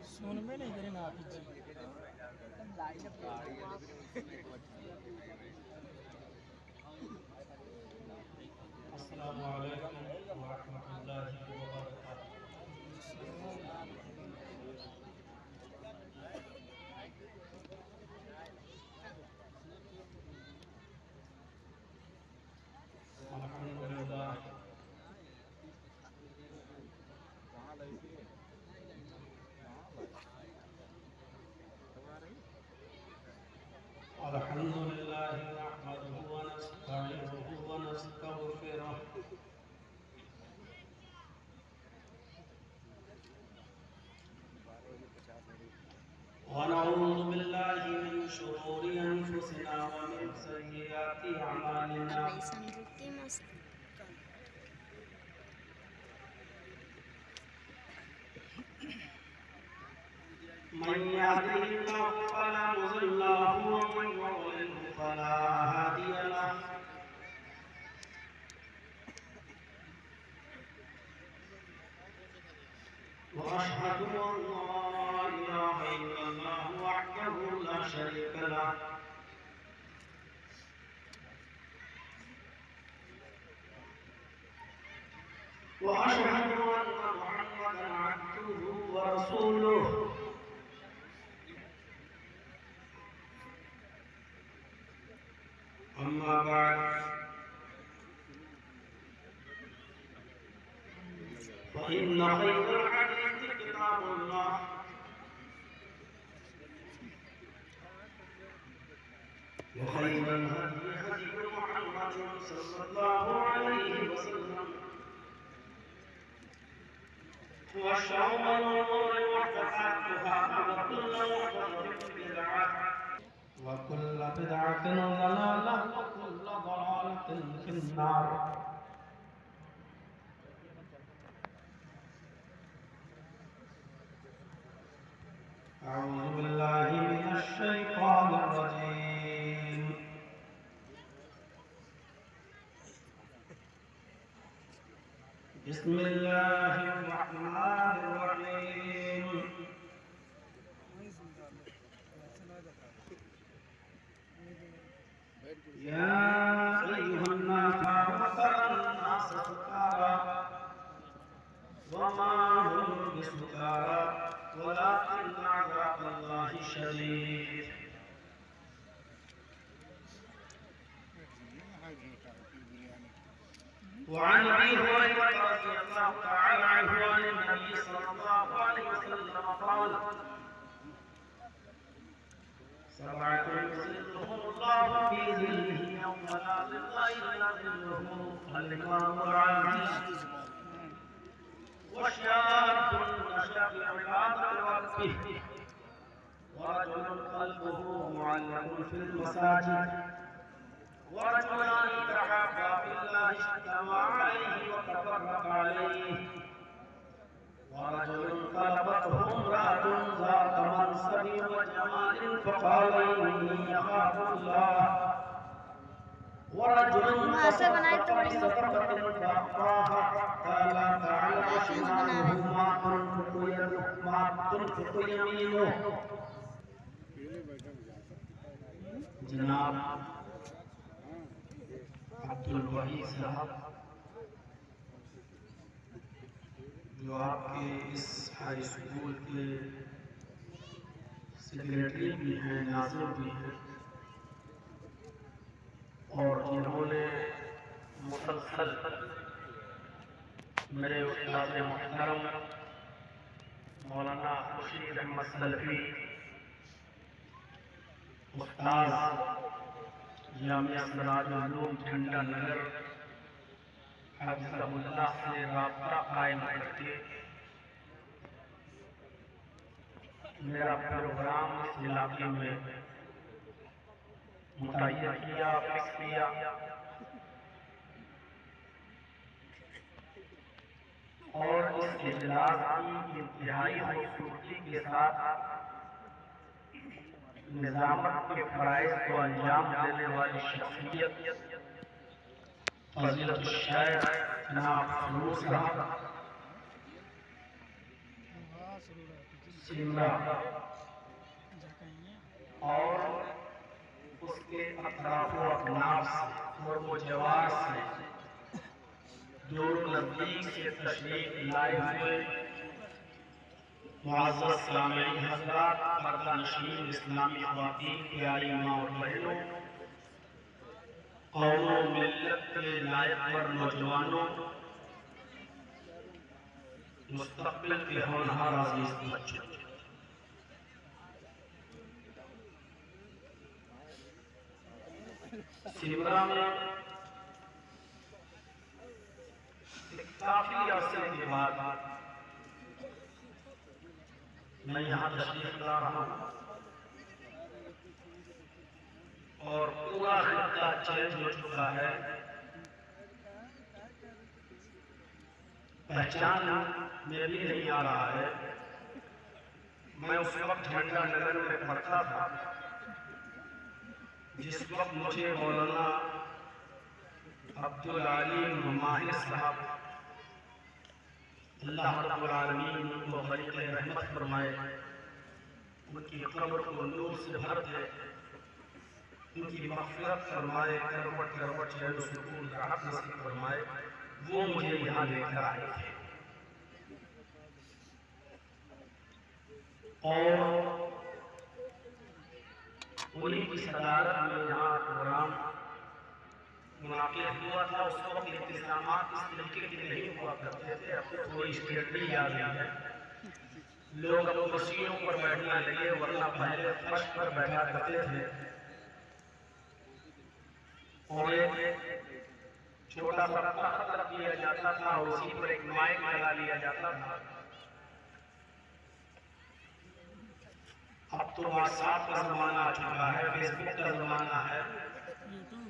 سن میں نہیں کرے نا پیچھے السلام علیکم ورحمۃ اللہ وبرکاتہ. الحمد للہ الحمد لله نحمده ونستعينه ونستغفره ونعوذ بالله من شرور أنفسنا ومن سيئات أعمالنا من يهده الله فلا مضل له ومن يضلل فلا هادي له. وأشهد أن لا إله إلا الله وحده لا شريك له وأشهد أن محمدا عبده ورسوله. أما بعد فإن خير الحديث كتاب الله وخير الهدي هدي محمد صلى الله عليه وسلم وشر الأمور محدثاتها وكل محدثة بدعة وكل بدعة ضلالة وكل ضلالة في النار. أعوذ بالله من الشيطان الرجيم. بسم الله الرحمن الرحيم. يا أيها الناس ترى الناس سكارى وما هم بسكارى ولكن عذاب الله شديد. وعن أبي هريرة رضي الله تعالى عنه عن النبي صلى الله عليه وسلم قال: سبعة يظلهم الله في ظله يوم لا ظل إلا ظله الإمام العادل وشاب نشأ في عبادة ربه ورجل قلبه معلق في المساجد ورجلان تحابا في الله اجتمعا عليه وتفرقا عليه ورجل طلبته امرأة ذات منصب وجمال فقال إني أخاف الله ورجل تصدق بصدقة فأخفاها حتى لا تعلم شماله ما تنفق يمينه. جناب عبد الوحید صاحب جو آپ کے اس ہائی اسکول کے سیکریٹری بھی ہیں، ناظم بھی ہیں، اور جنہوں نے مسلسل میرے استاد محترم مولانا خورشید احمد سلفی استاد جامعہ سراج العلوم جھنڈا نگر حفظہ اللہ سے رابطہ قائم کرتے میرا پروگرام اس علاقے میں متعین کیا، فکس کیا، اور اس اجلاس کی انتہائی خوبصورتی کے ساتھ نظامت کے فرائض کو انجام دینے والی شخصیت فضیلت الشیخ جناب سرور صاحب سمرا اور اس کے اطراف و اکناف سے اور وہ جوار سے دور نزدیک سے تشریف لائے ہوئے معزز سامعین حضرات، پردہ نشین اسلامی خواتین، پیاری ماں اور بہنوں، قوم و ملت کے لائق پر نوجوانوں، مستقبل کے ہونہار عزیز بچوں، سمرا میں کافی عرصے کے بعد میں یہاں تشریف لا رہا ہوں اور پورا خطہ چینج ہو چکا ہے، پہچان میں بھی نہیں آ رہا ہے۔ میں اس وقت جھنڈا نگر میں پڑھتا تھا جس وقت مجھے مولانا عبدالعلیم ماہر صاحب اللہ رب العالمین ان کو غریق رحمت فرمائے، ان کی قبر کو نور سے بھر دے، ان کی مغفرت فرمائے، کروٹ کروٹ چین و سکون راحت نصیب فرمائے، وہ مجھے یہاں لے کر آئے تھے اور انہیں کی صدارت میں یہاں پروگرام منعقد ہوا تھا۔ اس وقت انتظامات اس طریقے کے نہیں ہوا کرتے تھے، اب تو تھوڑی اسٹیٹلی آ گئی ہے، لوگ اب کرسیوں پر بیٹھنے لگے، ورنہ پہلے فرش پر بیٹھا کرتے تھے اور ایک چھوٹا سا تخت رکھ دیا جاتا تھا اور اسی پر ایک مائک لگا لیا جاتا تھا۔ اب تو واٹس ایپ کا زمانہ آ چکا ہے، فیس بک کا زمانہ ہے،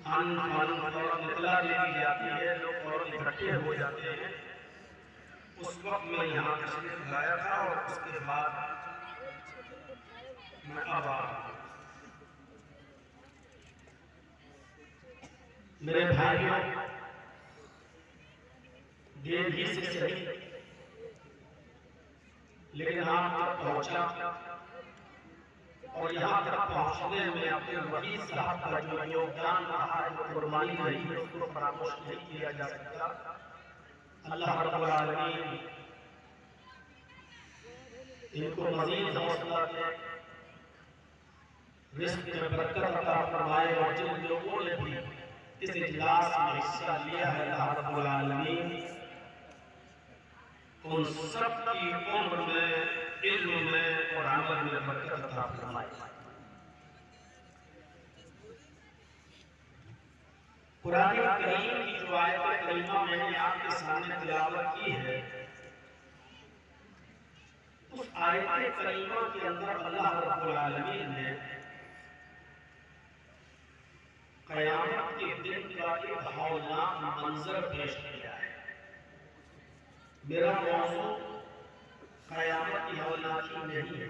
فوراً اطلاع دے دی جاتی ہے، لوگ فوراً اکٹھے ہو جاتے ہیں۔ اس وقت میں یہاں تشریف لایا تھا اور اس کے بعد میں اب آ رہا ہوں۔ میرے بھائیوں، دیر ہی سے صحیح لیکن آپ تک پہنچا اور یہاں تک پہنچنے میں عبد الوحید صاحب کا جو یوگدان رہا ہے، جو قربانی رہی ہے، اس کو فراموش نہیں کیا جا سکتا۔ اللہ رب العالمین ان کو مزید حوصلہ دے، رزق میں برکت عطا فرمائے، اور جن لوگوں نے بھی اس اجلاس میں حصہ لیا ہے اللہ رب العالمین ان سب کی عمر میں، علم میں اور عمل میں برکت عطا فرمائے۔ قرآن کریم کی جو آیت کریمہ میں نے آپ کے سامنے تلاوت کی ہے، اس آیت کریمہ کے اندر اللہ رب العالمین نے قیامت کے دن کا ایک ہولناک منظر پیش کیا ہے۔ میرا موضوع قیامت کی ہولناکی نہیں ہے،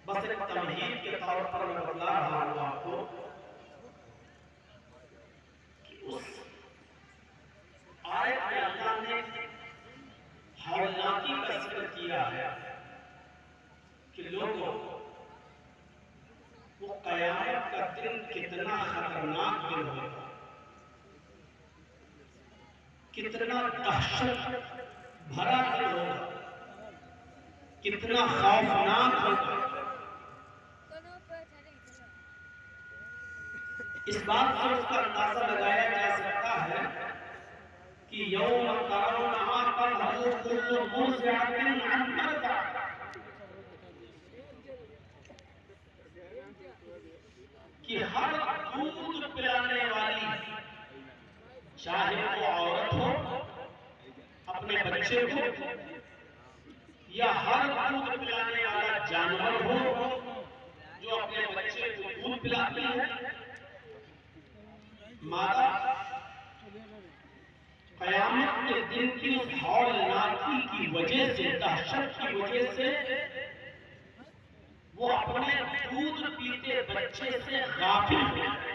بس ایک تمہید کے طور پر میں بتا رہا ہوں آپ کو کہ اس آیت میں اللہ نے ہولناکی کا ذکر کیا ہے کہ لوگوں وہ قیامت کا دن کتنا خطرناک دن ہوگا، کتنا دہشت بھرا دن ہوگا، کتنا خوفناک ہوگا۔ اس بات سے اس کا اندازہ لگایا جا سکتا ہے کہ یوم ترونہا تذہل کل مرضعۃ عما ارضعت، کہ ہر دودھ پلانے والی، چاہے وہ عورت ہو اپنے بچے کو، یا ہر دودھ پلانے والا جانور ہو جو اپنے بچے کو دودھ پلاتی ہے، مادہ قیامت کے دن کی اس ہولناکی کی وجہ سے، دہشت کی وجہ سے وہ اپنے دودھ پیتے بچے سے غافل ہو جائے۔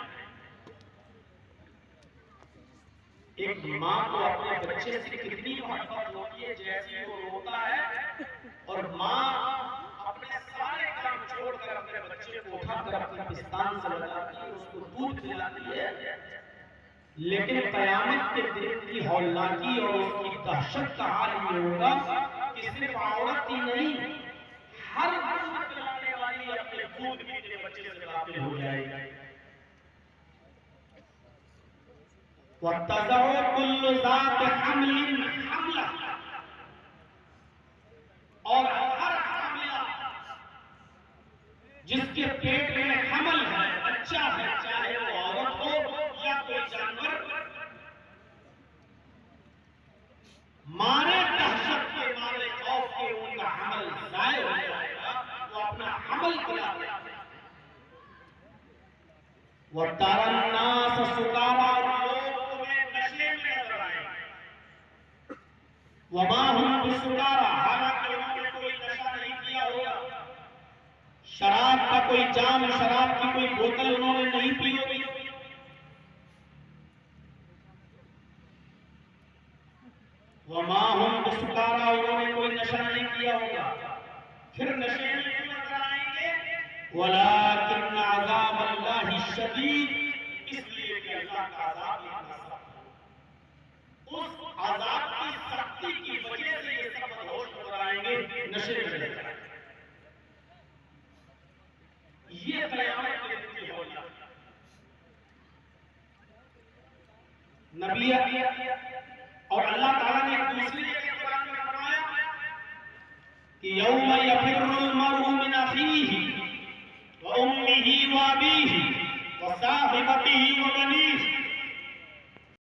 ایک ماں کو اپنے بچے سے کتنی محبت ہوتی ہے، جیسی وہ روتا ہے اور ماں اپنے سارے کام چھوڑ کر اپنے بچے کو اٹھا کر اپنے پستان سے لگاتی ہے، اس کو دودھ پلاتی ہے. لیکن قیامت کے دن کی ہولناکی اور اس کی دہشت کا حال یہ ہوگا کہ صرف عورت ہی نہیں، ہر دودھ پلانے والی اپنے دودھ پیتے بچے سے غافل ہو جائے گی. وَتَضَعُ كُلُّ ذَاتِ حَمْلٍ حَمْلَهَا، اور ہر حاملہ جس کے پیٹ میں حمل ہے، بچہ ہے، چاہے وہ عورت ہو یا کوئی جانور، مارے دہشت کے، مارے خوف کے ان کا حمل ضائع ہو جائے گا، وہ اپنا حمل گرا دے گا. وَتَرَى النَّاسَ سُكَارَىٰ، لوگ تمہیں نشے میں نظر آئیں گے. وَمَا هُمْ بِسُكَارَىٰ، حالانکہ انہوں نے کوئی نشہ نہیں کیا ہوگا، شراب کا کوئی جام، شراب کی کوئی بوتل انہوں نے نہیں پی ہوگی. وَمَا هُمْ بِسُكَارَىٰ، انہوں نے کوئی نشہ نہیں کیا ہوگا. پھر نشے میں کیوں نظر آئیں گے؟ وَلَٰكِنَّ عَذَابَ اللَّهِ الشَّدِيدُ، اس لیے کہ اللہ کا عذاب اتنا سخت ہے. اس عذاب کی سختی کی وجہ سے یہ سب مدہوش نظر آئیں گے، نشے میں نظر آئیں گے. یہ قیامت کے دن کی ہولناکی. نبی اور اللہ تعالیٰ نے ایک دوسری جگہ قرآن میں فرمایا کہ یوم یفر المرء من اخیہ وامہ وابیہ وصاحبتہ وبنیہ